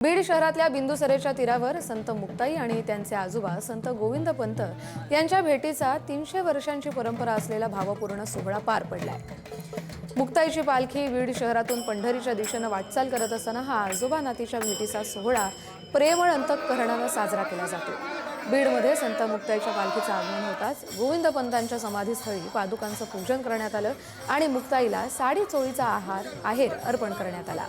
बीड शहरातल्या बिंदुसरेच्या तीरावर संत मुक्ताई आणि त्यांचे आजोबा संत गोविंद पंत यांच्या भेटीचा 300 वर्षांची परंपरा असलेला भावपूर्ण सोहळा पार पडलाय। मुक्ताईची पालखी बीड शहरातून पंढरीच्या दिशेने वाटचाल करत असताना हा आजोबा नातीच्या भेटीचा सोहळा प्रेमळ अंतःकरणाने साजरा केला जातो। बीडमध्ये संत मुक्ताईच्या पालखीचं आगमन होताच गोविंद पंतांच्या समाधीस्थळी पादुकांचं पूजन करण्यात आलं आणि मुक्ताईला साडी चोळीचा आहेर अर्पण करण्यात आला।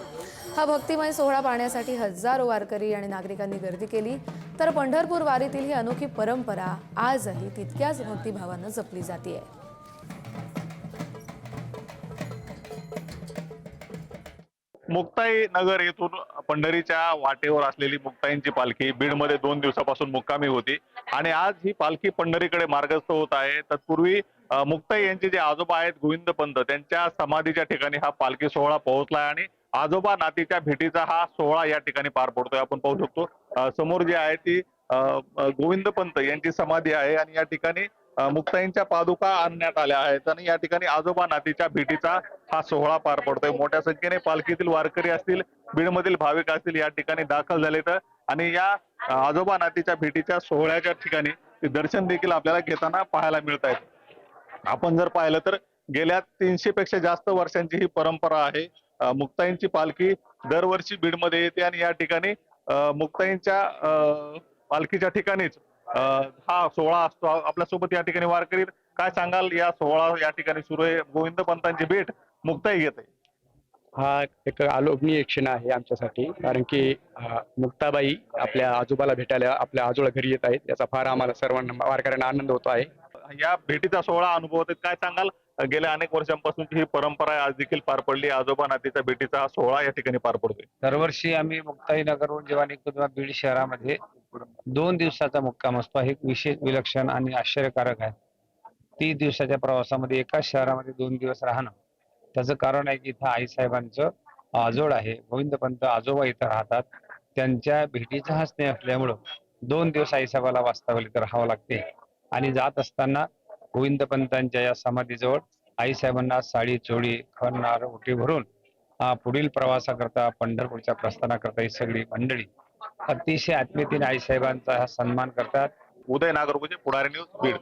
हा भक्तिमय सोहळा पाहण्यासाठी हजारो वारकरी आणि नागरिकांनी गर्दी केली, तर पंढरपूर वारीतील ही अनोखी परंपरा आजही तितक्याच भक्तिभावानं जपली जाते। मुक्ताई नगर येथून पंढरीच्या वाटेवर असलेली मुक्ताईंची पालखी बीडमध्ये 2 दिवसापासून मुक्कामी होती आणि आज ही पालखी पंढरीकडे मार्गस्थ होत आहे। तत्पूर्वी मुक्ताई यांचे जे आजोबा आहेत गोविंद पंत त्यांच्या समाधीच्या ठिकाणी हा पालखी सोहळा पोहोचलाय आणि आजोबा नातीच्या भेटीचा हा सोहळा या ठिकाणी पार पडतोय। आपण पाहू शकतो समोर जी आहे ती गोविंद पंत यांची समाधी आहे आणि या ठिकाणी मुक्ताईंच्या पादुका आणण्यात आल्या आहेत आणि या ठिकाणी आजोबा नातीच्या भेटीचा हा सोहळा पार पडतोय। मोठ्या संख्येने पालखीतील वारकरी असतील, बीडमधील भाविक असतील या ठिकाणी दाखल झालेत आणि या आजोबा नातीच्या भेटीच्या सोहळ्याच्या ठिकाणी दर्शन देखील आपल्याला घेताना पाहायला मिळत आहेत। आपण जर पाहिलं तर गेल्या 300 पेक्षा जास्त वर्षांची ही परंपरा आहे। मुक्ताईंची पालखी दरवर्षी बीडमध्ये येते आणि या ठिकाणी मुक्ताईंच्या पालखीच्या ठिकाणीच हा सोहळा असतो। आपल्यासोबत या ठिकाणी वारकरी काय सांगाल, या सोहळा या ठिकाणी सुरू आहे, गोविंद पंतांची भेट मुक्ताई घेते। हा एक अलोभनीय क्षण आहे आमच्यासाठी, कारण की मुक्ताबाई आपल्या आजोबाला भेटायला आपल्या आजोळा घरी येत आहेत याचा फार आम्हाला सर्वांना वारकऱ्यांना आनंद होतो आहे। या भेटीचा सोहळा अनुभवत काय सांगाल, गेल्या अनेक वर्षांपासून ही परंपरा आज देखील पार पडली, आजोबा नातीच्या भेटीचा हा सोहळा या ठिकाणी पार पडतोय। दरवर्षी आम्ही मुक्ताई नगरहून जेव्हा निघतो तेव्हा बीड शहरामध्ये 2 दिवसाचा मुक्काम असतो। हे विशेष विलक्षण आणि आश्चर्यकारक आहे। 30 दिवसाच्या प्रवासामध्ये एकाच शहरामध्ये 2 दिवस राहणं, त्याचं कारण आहे की इथं आईसाहेबांचं आजोळ आहे, गोविंद पंत आजोबा इथं राहतात, त्यांच्या भेटीचा हा स्नेह असल्यामुळं 2 दिवस आईसाहेबाला वास्तव्याला इथं राहावं लागते आणि जात असताना गोविंद पंतांच्या या समाधीजवळ आईसाहेबांना साडी चोळी खण नारळ ओटी भरून पुढील प्रवासाकरता पंढरपूरच्या प्रस्थानाकरता ही सगळी मंडळी अतिशय आत्मीयतेने आईसाहेबांचा हा सन्मान करतात। उदय नागरगोजे, पुढारी न्यूज, बीड।